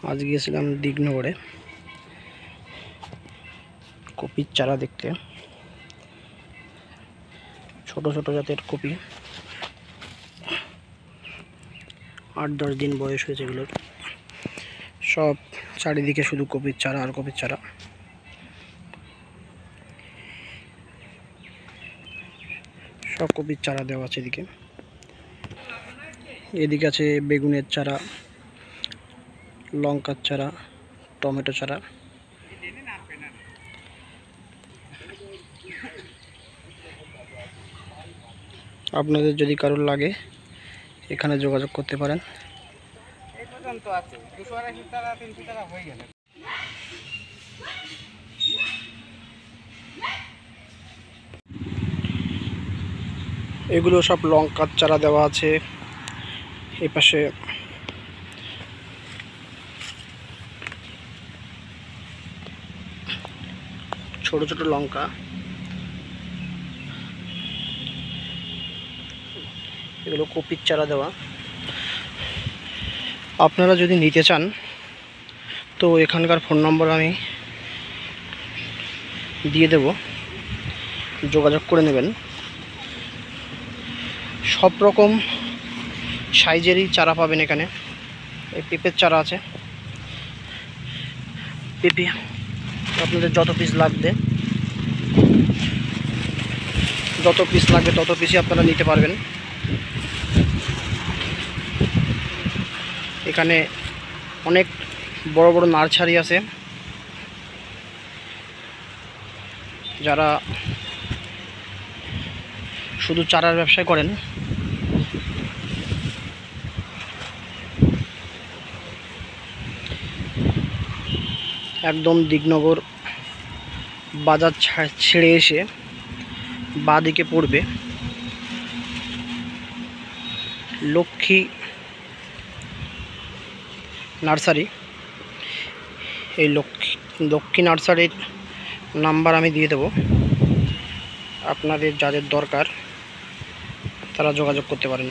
আজ গিয়েছিলাম দিগনগরে কপির চারা দেখতে। ছোট ছোট জাতের কপি, 8-10 দিন বয়স হয়েছে এগুলোর। সব চারিদিকে শুধু কপির চারা আর কপির চারা। সব কপির চারা দেওয়া আছে এদিকে। এদিকে আছে বেগুনের চারা, লঙ্কার চারা, টমেটো চারা। আপনাদের যদি কারোর লাগে এখানে যোগাযোগ করতে পারেন। এগুলো সব লঙ্কার চারা দেওয়া আছে। এই পাশে ছোট ছোট লঙ্কা, এগুলো কপির চারা দেওয়া। আপনারা যদি নিতে চান তো এখানকার ফোন নম্বর আমি দিয়ে দেব, যোগাযোগ করে নেবেন। সব রকম সাইজেরই চারা পাবেন এখানে। এই পেঁপের চারা আছে, পেঁপে আপনাদের যত পিস লাগবে তত পিসই আপনারা নিতে পারবেন। এখানে অনেক বড় বড় নার্সারি আছে। যারা শুধু চারার ব্যবসা করেন একদম দিগনগর বাজার ছেড়ে এসে বাঁদিকে পড়বে লক্ষ্মী নার্সারি। এই লক্ষ্মী নার্সারির নাম্বার আমি দিয়ে দেব, আপনাদের যাদের দরকার তারা যোগাযোগ করতে পারেন।